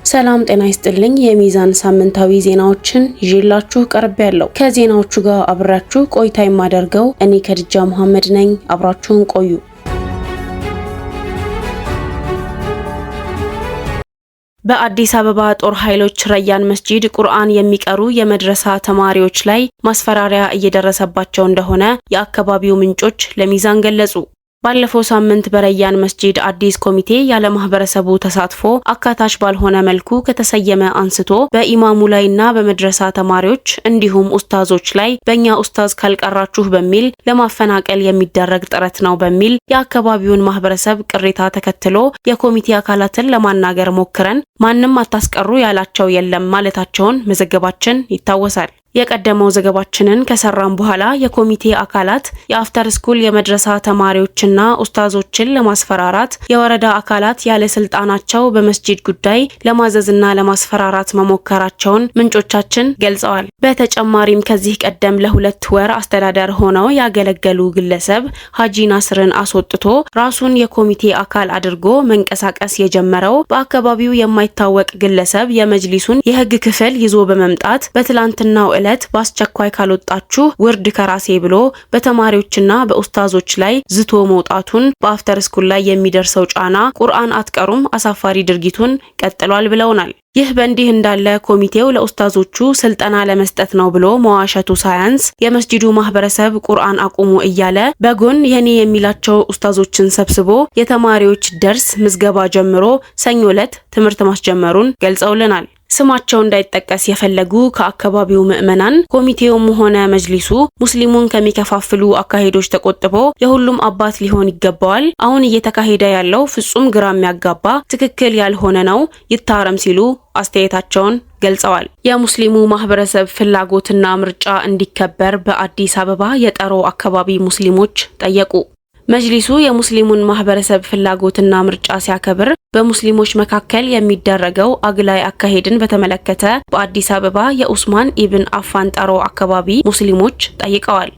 ሰላም ጤና ይስጥልኝ። የሚዛን ሳምንታዊ ዜናዎችን ይዤላችሁ ቀርቤያለሁ። ከዜናዎቹ ጋር አብራችሁ ቆይታ የማደርገው እኔ ከድጃ መሐመድ ነኝ። አብራችሁን ቆዩ። በአዲስ አበባ ጦር ኃይሎች ረያን መስጂድ ቁርአን የሚቀሩ የመድረሳ ተማሪዎች ላይ ማስፈራሪያ እየደረሰባቸው እንደሆነ የአካባቢው ምንጮች ለሚዛን ገለጹ። ባለፈው ሳምንት በረያን መስጂድ አዲስ ኮሚቴ ያለ ማህበረሰቡ ተሳትፎ አካታች ባልሆነ መልኩ ከተሰየመ አንስቶ በኢማሙ ላይና በመድረሳ ተማሪዎች እንዲሁም ኡስታዞች ላይ በእኛ ኡስታዝ ካልቀራችሁ በሚል ለማፈናቀል የሚደረግ ጥረት ነው በሚል የአካባቢውን ማህበረሰብ ቅሬታ ተከትሎ የኮሚቴ አካላትን ለማናገር ሞክረን ማንም አታስቀሩ ያላቸው የለም ማለታቸውን መዘገባችን ይታወሳል። የቀደመው ዘገባችንን ከሰራም በኋላ የኮሚቴ አካላት የአፍተር ስኩል የመድረሳ ተማሪዎችና ኡስታዞችን ለማስፈራራት የወረዳ አካላት ያለ ስልጣናቸው በመስጂድ ጉዳይ ለማዘዝና ለማስፈራራት መሞከራቸውን ምንጮቻችን ገልጸዋል። በተጨማሪም ከዚህ ቀደም ለ2 ወር አስተዳደር ሆነው ያገለገሉ ግለሰብ ሀጂ ናስርን አስወጥቶ ራሱን የኮሚቴ አካል አድርጎ መንቀሳቀስ የጀመረው በአካባቢው የማይታወቅ ግለሰብ የመጅሊሱን የህግ ክፍል ይዞ በመምጣት በትላንትናው በአስቸኳይ ካልወጣችሁ ውርድ ከራሴ ብሎ በተማሪዎችና በኡስታዞች ላይ ዝቶ መውጣቱን በአፍተር ስኩል ላይ የሚደርሰው ጫና ቁርአን አትቀሩም አሳፋሪ ድርጊቱን ቀጥሏል ብለውናል። ይህ በእንዲህ እንዳለ ኮሚቴው ለኡስታዞቹ ስልጠና ለመስጠት ነው ብሎ መዋሸቱ ሳያንስ የመስጂዱ ማህበረሰብ ቁርአን አቁሙ እያለ በጎን የኔ የሚላቸው ኡስታዞችን ሰብስቦ የተማሪዎች ደርስ ምዝገባ ጀምሮ ሰኞ ዕለት ትምህርት ማስጀመሩን ገልጸውልናል። ስማቸው እንዳይጠቀስ የፈለጉ ከአካባቢው ምዕመናን ኮሚቴውም ሆነ መጅሊሱ ሙስሊሙን ከሚከፋፍሉ አካሄዶች ተቆጥቦ የሁሉም አባት ሊሆን ይገባዋል። አሁን እየተካሄደ ያለው ፍጹም ግራ የሚያጋባ ትክክል ያልሆነ ነው፣ ይታረም ሲሉ አስተያየታቸውን ገልጸዋል። የሙስሊሙ ማህበረሰብ ፍላጎትና ምርጫ እንዲከበር በአዲስ አበባ የጠሮ አካባቢ ሙስሊሞች ጠየቁ። መጅሊሱ የሙስሊሙን ማህበረሰብ ፍላጎትና ምርጫ ሲያከብር በሙስሊሞች መካከል የሚደረገው አግላይ አካሄድን በተመለከተ በአዲስ አበባ የኡስማን ኢብን አፋን ጠሮ አካባቢ ሙስሊሞች ጠይቀዋል።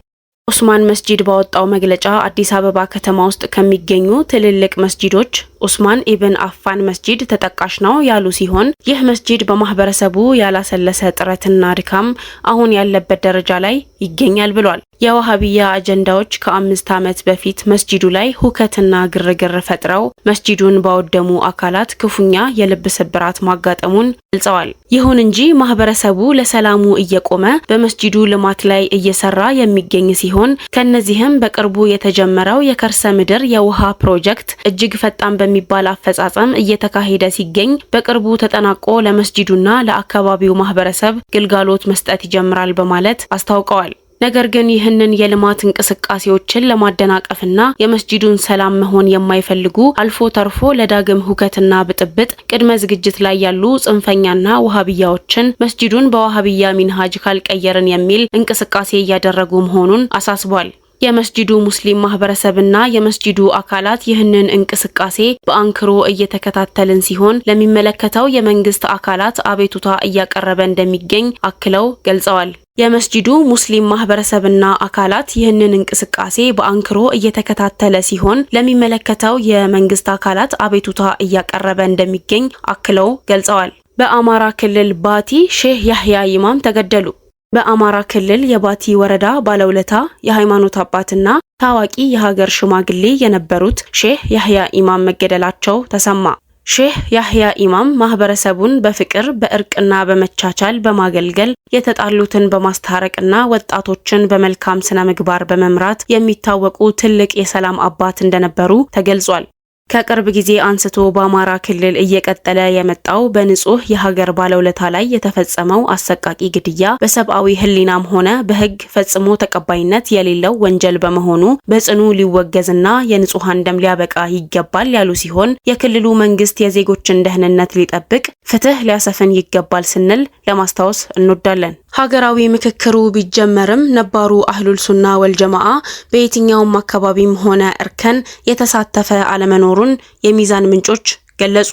ኡስማን መስጂድ ባወጣው መግለጫ አዲስ አበባ ከተማ ውስጥ ከሚገኙ ትልልቅ መስጂዶች ኡስማን ኢብን አፋን መስጂድ ተጠቃሽ ነው ያሉ ሲሆን ይህ መስጂድ በማህበረሰቡ ያላሰለሰ ጥረትና ድካም አሁን ያለበት ደረጃ ላይ ይገኛል ብሏል። የዋሃቢያ አጀንዳዎች ከ5 ዓመት በፊት መስጂዱ ላይ ሁከትና ግርግር ፈጥረው መስጂዱን ባወደሙ አካላት ክፉኛ የልብ ስብራት ማጋጠሙን ገልጸዋል። ይሁን እንጂ ማህበረሰቡ ለሰላሙ እየቆመ በመስጂዱ ልማት ላይ እየሰራ የሚገኝ ሲሆን ከነዚህም በቅርቡ የተጀመረው የከርሰ ምድር የውሃ ፕሮጀክት እጅግ ፈጣን በሚባል አፈጻጸም እየተካሄደ ሲገኝ በቅርቡ ተጠናቆ ለመስጂዱና ለአካባቢው ማህበረሰብ ግልጋሎት መስጠት ይጀምራል በማለት አስታውቀዋል። ነገር ግን ይህንን የልማት እንቅስቃሴዎችን ለማደናቀፍና የመስጂዱን ሰላም መሆን የማይፈልጉ አልፎ ተርፎ ለዳግም ሁከትና ብጥብጥ ቅድመ ዝግጅት ላይ ያሉ ጽንፈኛና ወሃቢያዎችን መስጂዱን በወሃቢያ ሚንሃጅ ካልቀየርን የሚል እንቅስቃሴ እያደረጉ መሆኑን አሳስቧል። የመስጂዱ ሙስሊም ማህበረሰብና የመስጂዱ አካላት ይህንን እንቅስቃሴ በአንክሮ እየተከታተልን ሲሆን ለሚመለከተው የመንግስት አካላት አቤቱታ እያቀረበ እንደሚገኝ አክለው ገልጸዋል። የመስጂዱ ሙስሊም ማህበረሰብና አካላት ይህንን እንቅስቃሴ በአንክሮ እየተከታተለ ሲሆን ለሚመለከተው የመንግስት አካላት አቤቱታ እያቀረበ እንደሚገኝ አክለው ገልጸዋል። በአማራ ክልል ባቲ ሼህ ያህያ ኢማም ተገደሉ። በአማራ ክልል የባቲ ወረዳ ባለውለታ የሃይማኖት አባትና ታዋቂ የሀገር ሽማግሌ የነበሩት ሼህ ያህያ ኢማም መገደላቸው ተሰማ። ሼህ ያህያ ኢማም ማህበረሰቡን በፍቅር በእርቅና በመቻቻል በማገልገል የተጣሉትን በማስታረቅና ወጣቶችን በመልካም ስነ ምግባር በመምራት የሚታወቁ ትልቅ የሰላም አባት እንደነበሩ ተገልጿል። ከቅርብ ጊዜ አንስቶ በአማራ ክልል እየቀጠለ የመጣው በንጹህ የሀገር ባለውለታ ላይ የተፈጸመው አሰቃቂ ግድያ በሰብአዊ ሕሊናም ሆነ በሕግ ፈጽሞ ተቀባይነት የሌለው ወንጀል በመሆኑ በጽኑ ሊወገዝና የንጹሃን ደም ሊያበቃ ይገባል ያሉ ሲሆን የክልሉ መንግስት የዜጎችን ደህንነት ሊጠብቅ ፍትህ ሊያሰፍን ይገባል ስንል ለማስታወስ እንወዳለን። ሀገራዊ ምክክሩ ቢጀመርም ነባሩ አህሉል ሱና ወልጀማዓ በየትኛውም አካባቢም ሆነ እርከን የተሳተፈ አለመኖሩን የሚዛን ምንጮች ገለጹ።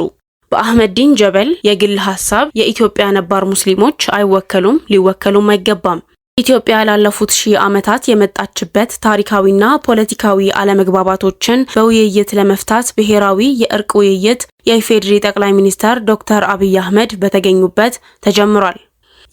በአህመዲን ጀበል የግል ሐሳብ የኢትዮጵያ ነባር ሙስሊሞች አይወከሉም፣ ሊወከሉም አይገባም። ኢትዮጵያ ላለፉት 1000 ዓመታት የመጣችበት ታሪካዊና ፖለቲካዊ አለመግባባቶችን በውይይት ለመፍታት ብሔራዊ የእርቅ ውይይት የኢፌዴሪ ጠቅላይ ሚኒስተር ዶክተር አብይ አህመድ በተገኙበት ተጀምሯል።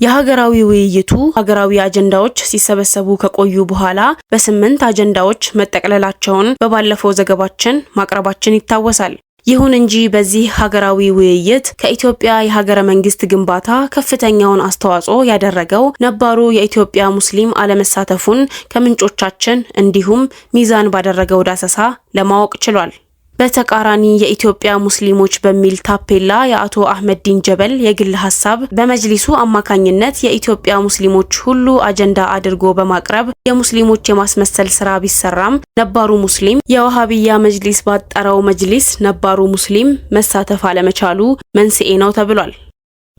የሀገራዊ ውይይቱ ሀገራዊ አጀንዳዎች ሲሰበሰቡ ከቆዩ በኋላ በ8 አጀንዳዎች መጠቅለላቸውን በባለፈው ዘገባችን ማቅረባችን ይታወሳል። ይሁን እንጂ በዚህ ሀገራዊ ውይይት ከኢትዮጵያ የሀገረ መንግስት ግንባታ ከፍተኛውን አስተዋጽኦ ያደረገው ነባሩ የኢትዮጵያ ሙስሊም አለመሳተፉን ከምንጮቻችን እንዲሁም ሚዛን ባደረገው ዳሰሳ ለማወቅ ችሏል። በተቃራኒ የኢትዮጵያ ሙስሊሞች በሚል ታፔላ የአቶ አህመዲን ጀበል የግል ሐሳብ በመጅሊሱ አማካኝነት የኢትዮጵያ ሙስሊሞች ሁሉ አጀንዳ አድርጎ በማቅረብ የሙስሊሞች የማስመሰል ስራ ቢሰራም ነባሩ ሙስሊም የዋሃቢያ መጅሊስ ባጠራው መጅሊስ ነባሩ ሙስሊም መሳተፍ አለመቻሉ መንስኤ ነው ተብሏል።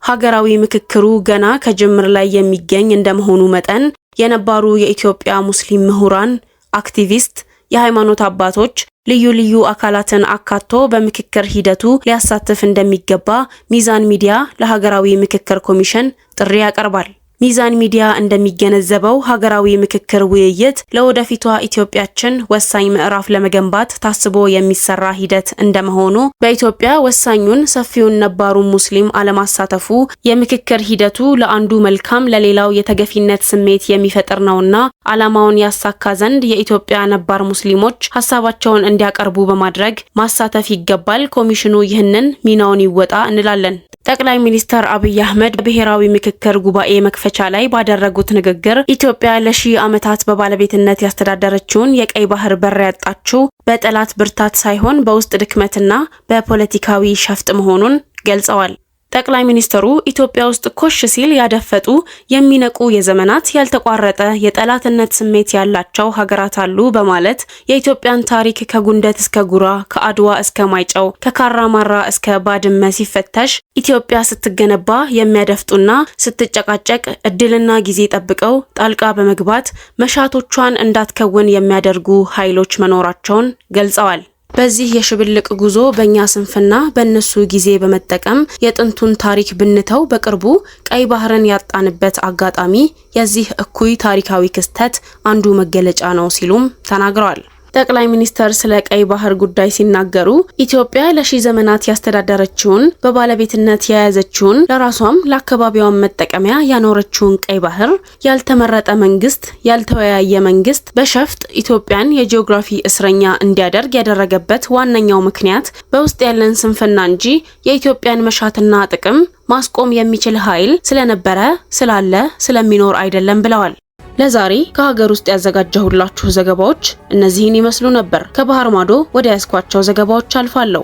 ሀገራዊ ምክክሩ ገና ከጅምር ላይ የሚገኝ እንደመሆኑ መጠን የነባሩ የኢትዮጵያ ሙስሊም ምሁራን፣ አክቲቪስት፣ የሃይማኖት አባቶች ልዩ ልዩ አካላትን አካቶ በምክክር ሂደቱ ሊያሳትፍ እንደሚገባ ሚዛን ሚዲያ ለሀገራዊ ምክክር ኮሚሽን ጥሪ ያቀርባል። ሚዛን ሚዲያ እንደሚገነዘበው ሀገራዊ ምክክር ውይይት ለወደፊቷ ኢትዮጵያችን ወሳኝ ምዕራፍ ለመገንባት ታስቦ የሚሰራ ሂደት እንደመሆኑ በኢትዮጵያ ወሳኙን ሰፊውን ነባሩን ሙስሊም አለማሳተፉ የምክክር ሂደቱ ለአንዱ መልካም ለሌላው የተገፊነት ስሜት የሚፈጥር ነውና ዓላማውን ያሳካ ዘንድ የኢትዮጵያ ነባር ሙስሊሞች ሀሳባቸውን እንዲያቀርቡ በማድረግ ማሳተፍ ይገባል። ኮሚሽኑ ይህንን ሚናውን ይወጣ እንላለን። ጠቅላይ ሚኒስተር አብይ አህመድ ብሔራዊ ምክክር ጉባኤ መክፈቻ ላይ ባደረጉት ንግግር ኢትዮጵያ ለሺህ ዓመታት በባለቤትነት ያስተዳደረችውን የቀይ ባህር በር ያጣችው በጠላት ብርታት ሳይሆን በውስጥ ድክመትና በፖለቲካዊ ሸፍጥ መሆኑን ገልጸዋል። ጠቅላይ ሚኒስተሩ ኢትዮጵያ ውስጥ ኮሽ ሲል ያደፈጡ የሚነቁ የዘመናት ያልተቋረጠ የጠላትነት ስሜት ያላቸው ሀገራት አሉ በማለት የኢትዮጵያን ታሪክ ከጉንደት እስከ ጉራ፣ ከአድዋ እስከ ማይጨው፣ ከካራማራ እስከ ባድመ ሲፈተሽ ኢትዮጵያ ስትገነባ የሚያደፍጡና ስትጨቃጨቅ እድልና ጊዜ ጠብቀው ጣልቃ በመግባት መሻቶቿን እንዳትከውን የሚያደርጉ ኃይሎች መኖራቸውን ገልጸዋል። በዚህ የሽብልቅ ጉዞ በእኛ ስንፍና በእነሱ ጊዜ በመጠቀም የጥንቱን ታሪክ ብንተው በቅርቡ ቀይ ባህርን ያጣንበት አጋጣሚ የዚህ እኩይ ታሪካዊ ክስተት አንዱ መገለጫ ነው ሲሉም ተናግረዋል። ጠቅላይ ሚኒስተር ስለ ቀይ ባህር ጉዳይ ሲናገሩ ኢትዮጵያ ለሺህ ዘመናት ያስተዳደረችውን በባለቤትነት የያዘችውን ለራሷም ለአካባቢዋም መጠቀሚያ ያኖረችውን ቀይ ባህር ያልተመረጠ መንግስት፣ ያልተወያየ መንግስት በሸፍጥ ኢትዮጵያን የጂኦግራፊ እስረኛ እንዲያደርግ ያደረገበት ዋነኛው ምክንያት በውስጥ ያለን ስንፍና እንጂ የኢትዮጵያን መሻትና ጥቅም ማስቆም የሚችል ኃይል ስለነበረ ስላለ ስለሚኖር አይደለም ብለዋል። ለዛሬ ከሀገር ውስጥ ያዘጋጀሁላችሁ ዘገባዎች እነዚህን ይመስሉ ነበር። ከባህር ማዶ ወደ ያስኳቸው ዘገባዎች አልፋለሁ።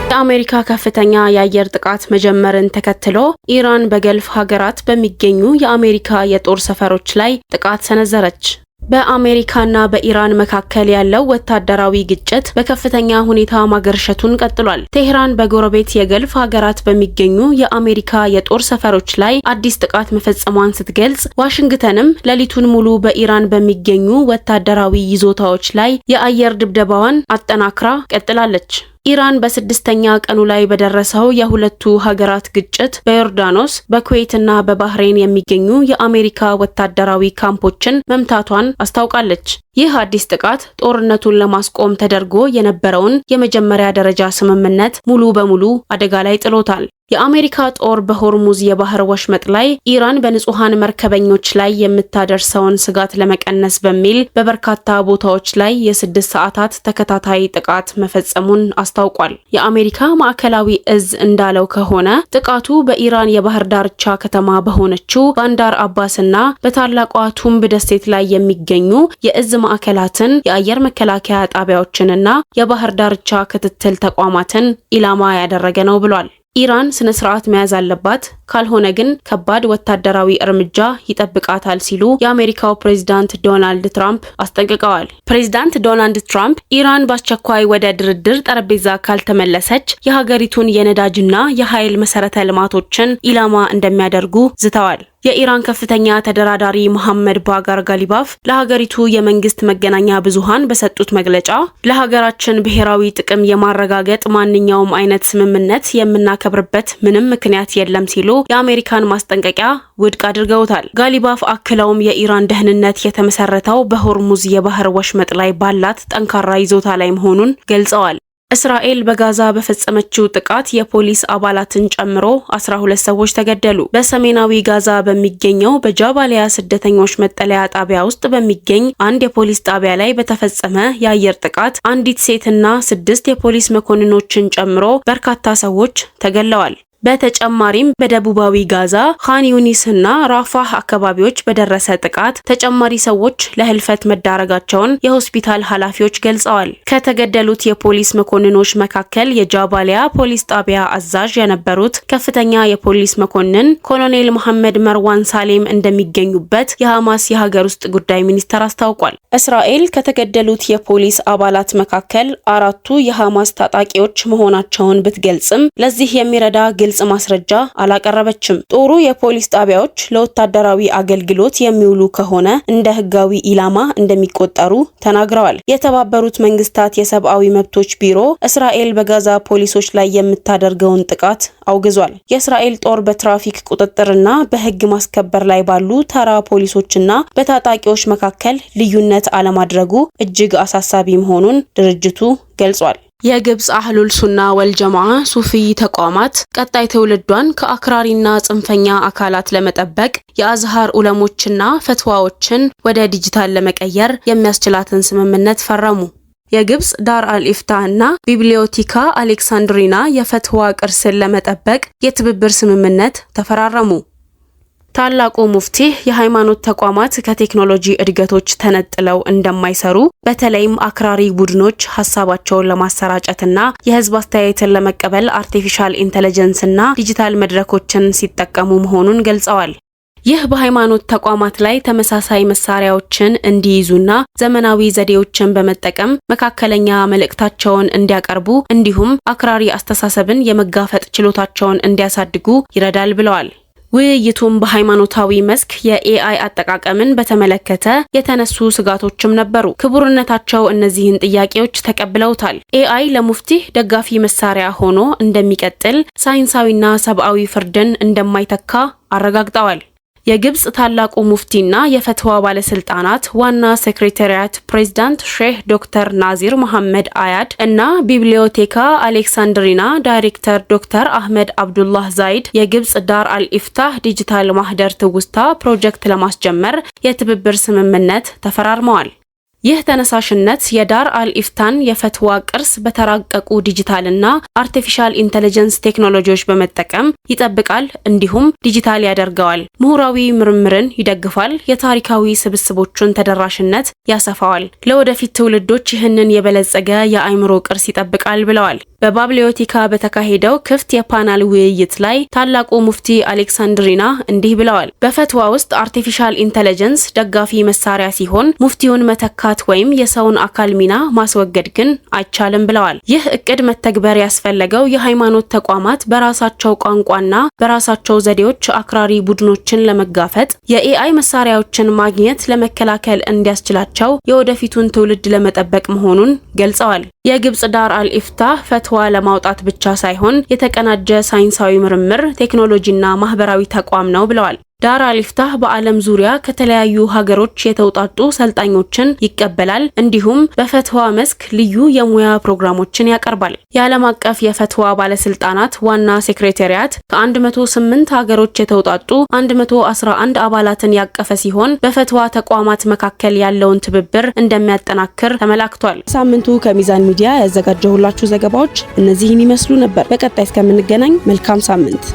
የአሜሪካ ከፍተኛ የአየር ጥቃት መጀመርን ተከትሎ ኢራን በገልፍ ሀገራት በሚገኙ የአሜሪካ የጦር ሰፈሮች ላይ ጥቃት ሰነዘረች። በአሜሪካና በኢራን መካከል ያለው ወታደራዊ ግጭት በከፍተኛ ሁኔታ ማገርሸቱን ቀጥሏል። ቴህራን በጎረቤት የገልፍ ሀገራት በሚገኙ የአሜሪካ የጦር ሰፈሮች ላይ አዲስ ጥቃት መፈጸሟን ስትገልጽ፣ ዋሽንግተንም ሌሊቱን ሙሉ በኢራን በሚገኙ ወታደራዊ ይዞታዎች ላይ የአየር ድብደባዋን አጠናክራ ቀጥላለች። ኢራን በስድስተኛ ቀኑ ላይ በደረሰው የሁለቱ ሀገራት ግጭት በዮርዳኖስ፣ በኩዌትና በባህሬን የሚገኙ የአሜሪካ ወታደራዊ ካምፖችን መምታቷን አስታውቃለች። ይህ አዲስ ጥቃት ጦርነቱን ለማስቆም ተደርጎ የነበረውን የመጀመሪያ ደረጃ ስምምነት ሙሉ በሙሉ አደጋ ላይ ጥሎታል። የአሜሪካ ጦር በሆርሙዝ የባህር ወሽመጥ ላይ ኢራን በንጹሃን መርከበኞች ላይ የምታደርሰውን ስጋት ለመቀነስ በሚል በበርካታ ቦታዎች ላይ የ6 ሰዓታት ተከታታይ ጥቃት መፈጸሙን አስታውቋል። የአሜሪካ ማዕከላዊ እዝ እንዳለው ከሆነ ጥቃቱ በኢራን የባህር ዳርቻ ከተማ በሆነችው ባንዳር አባስና በታላቋ ቱምብ ደሴት ላይ የሚገኙ የእዝ ማዕከላትን፣ የአየር መከላከያ ጣቢያዎችንና የባህር ዳርቻ ክትትል ተቋማትን ኢላማ ያደረገ ነው ብሏል። ኢራን ስነ ስርዓት መያዝ አለባት፣ ካልሆነ ግን ከባድ ወታደራዊ እርምጃ ይጠብቃታል ሲሉ የአሜሪካው ፕሬዝዳንት ዶናልድ ትራምፕ አስጠንቅቀዋል። ፕሬዝዳንት ዶናልድ ትራምፕ ኢራን በአስቸኳይ ወደ ድርድር ጠረጴዛ ካልተመለሰች የሀገሪቱን የነዳጅና የኃይል መሰረተ ልማቶችን ኢላማ እንደሚያደርጉ ዝተዋል። የኢራን ከፍተኛ ተደራዳሪ መሐመድ ባጋር ጋሊባፍ ለሀገሪቱ የመንግስት መገናኛ ብዙሃን በሰጡት መግለጫ ለሀገራችን ብሔራዊ ጥቅም የማረጋገጥ ማንኛውም አይነት ስምምነት የምናከብርበት ምንም ምክንያት የለም ሲሉ የአሜሪካን ማስጠንቀቂያ ውድቅ አድርገውታል። ጋሊባፍ አክለውም የኢራን ደህንነት የተመሰረተው በሆርሙዝ የባህር ወሽመጥ ላይ ባላት ጠንካራ ይዞታ ላይ መሆኑን ገልጸዋል። እስራኤል በጋዛ በፈጸመችው ጥቃት የፖሊስ አባላትን ጨምሮ 12 ሰዎች ተገደሉ። በሰሜናዊ ጋዛ በሚገኘው በጃባሊያ ስደተኞች መጠለያ ጣቢያ ውስጥ በሚገኝ አንድ የፖሊስ ጣቢያ ላይ በተፈጸመ የአየር ጥቃት አንዲት ሴትና 6 የፖሊስ መኮንኖችን ጨምሮ በርካታ ሰዎች ተገድለዋል። በተጨማሪም በደቡባዊ ጋዛ ካን ዩኒስና ራፋህ አካባቢዎች በደረሰ ጥቃት ተጨማሪ ሰዎች ለህልፈት መዳረጋቸውን የሆስፒታል ኃላፊዎች ገልጸዋል። ከተገደሉት የፖሊስ መኮንኖች መካከል የጃባሊያ ፖሊስ ጣቢያ አዛዥ የነበሩት ከፍተኛ የፖሊስ መኮንን ኮሎኔል መሐመድ መርዋን ሳሌም እንደሚገኙበት የሐማስ የሀገር ውስጥ ጉዳይ ሚኒስቴር አስታውቋል። እስራኤል ከተገደሉት የፖሊስ አባላት መካከል 4ቱ የሐማስ ታጣቂዎች መሆናቸውን ብትገልጽም ለዚህ የሚረዳ ግልጽ ማስረጃ አላቀረበችም። ጦሩ የፖሊስ ጣቢያዎች ለወታደራዊ አገልግሎት የሚውሉ ከሆነ እንደ ህጋዊ ኢላማ እንደሚቆጠሩ ተናግረዋል። የተባበሩት መንግስታት የሰብአዊ መብቶች ቢሮ እስራኤል በጋዛ ፖሊሶች ላይ የምታደርገውን ጥቃት አውግዟል። የእስራኤል ጦር በትራፊክ ቁጥጥርና በህግ ማስከበር ላይ ባሉ ተራ ፖሊሶችና በታጣቂዎች መካከል ልዩነት አለማድረጉ እጅግ አሳሳቢ መሆኑን ድርጅቱ ገልጿል። የግብጽ አህሉል ሱና ወልጀማዓ ሱፊ ተቋማት ቀጣይ ትውልዷን ከአክራሪና ጽንፈኛ አካላት ለመጠበቅ የአዝሃር ዑለሞችና ፈትዋዎችን ወደ ዲጂታል ለመቀየር የሚያስችላትን ስምምነት ፈረሙ። የግብጽ ዳር አልኢፍታህ እና ቢብሊዮቲካ አሌክሳንድሪና የፈትዋ ቅርስን ለመጠበቅ የትብብር ስምምነት ተፈራረሙ። ታላቁ ሙፍቲ የሃይማኖት ተቋማት ከቴክኖሎጂ እድገቶች ተነጥለው እንደማይሰሩ በተለይም አክራሪ ቡድኖች ሐሳባቸውን ለማሰራጨትና የህዝብ አስተያየትን ለመቀበል አርቲፊሻል ኢንተለጀንስና ዲጂታል መድረኮችን ሲጠቀሙ መሆኑን ገልጸዋል። ይህ በሃይማኖት ተቋማት ላይ ተመሳሳይ መሳሪያዎችን እንዲይዙና ዘመናዊ ዘዴዎችን በመጠቀም መካከለኛ መልእክታቸውን እንዲያቀርቡ እንዲሁም አክራሪ አስተሳሰብን የመጋፈጥ ችሎታቸውን እንዲያሳድጉ ይረዳል ብለዋል። ውይይቱም በሃይማኖታዊ መስክ የኤአይ አጠቃቀምን በተመለከተ የተነሱ ስጋቶችም ነበሩ። ክቡርነታቸው እነዚህን ጥያቄዎች ተቀብለውታል። ኤአይ ለሙፍቲ ደጋፊ መሳሪያ ሆኖ እንደሚቀጥል፣ ሳይንሳዊና ሰብአዊ ፍርድን እንደማይተካ አረጋግጠዋል። የግብጽ ታላቁ ሙፍቲና የፈትዋ ባለስልጣናት ዋና ሴክሬታሪያት ፕሬዝዳንት ሼህ ዶክተር ናዚር መሐመድ አያድ እና ቢብሊዮቴካ አሌክሳንድሪና ዳይሬክተር ዶክተር አህመድ አብዱላህ ዛይድ የግብጽ ዳር አልኢፍታህ ዲጂታል ማህደር ትውስታ ፕሮጀክት ለማስጀመር የትብብር ስምምነት ተፈራርመዋል። ይህ ተነሳሽነት የዳር አልኢፍታን የፈትዋ ቅርስ በተራቀቁ ዲጂታልና አርቲፊሻል ኢንተለጀንስ ቴክኖሎጂዎች በመጠቀም ይጠብቃል፣ እንዲሁም ዲጂታል ያደርገዋል። ምሁራዊ ምርምርን ይደግፋል፣ የታሪካዊ ስብስቦችን ተደራሽነት ያሰፋዋል፣ ለወደፊት ትውልዶች ይህንን የበለጸገ የአእምሮ ቅርስ ይጠብቃል ብለዋል። በባብሊዮቲካ በተካሄደው ክፍት የፓናል ውይይት ላይ ታላቁ ሙፍቲ አሌክሳንድሪና እንዲህ ብለዋል። በፈትዋ ውስጥ አርቲፊሻል ኢንተለጀንስ ደጋፊ መሳሪያ ሲሆን ሙፍቲውን መተካት ወይም የሰውን አካል ሚና ማስወገድ ግን አይቻልም ብለዋል። ይህ እቅድ መተግበር ያስፈለገው የሃይማኖት ተቋማት በራሳቸው ቋንቋና በራሳቸው ዘዴዎች አክራሪ ቡድኖችን ለመጋፈጥ የኤአይ መሳሪያዎችን ማግኘት ለመከላከል እንዲያስችላቸው የወደፊቱን ትውልድ ለመጠበቅ መሆኑን ገልጸዋል። የግብጽ ዳር አልኢፍታህ ፈትዋ ለማውጣት ብቻ ሳይሆን የተቀናጀ ሳይንሳዊ ምርምር፣ ቴክኖሎጂና ማህበራዊ ተቋም ነው ብለዋል። ዳር አልኢፍታህ በዓለም ዙሪያ ከተለያዩ ሀገሮች የተውጣጡ ሰልጣኞችን ይቀበላል፣ እንዲሁም በፈትዋ መስክ ልዩ የሙያ ፕሮግራሞችን ያቀርባል። የዓለም አቀፍ የፈትዋ ባለስልጣናት ዋና ሴክሬታሪያት ከ108 ሀገሮች የተውጣጡ 111 አባላትን ያቀፈ ሲሆን በፈትዋ ተቋማት መካከል ያለውን ትብብር እንደሚያጠናክር ተመላክቷል። ሳምንቱ ከሚዛን ሚዲያ ያዘጋጀሁላችሁ ዘገባዎች እነዚህን ይመስሉ ነበር። በቀጣይ እስከምንገናኝ መልካም ሳምንት።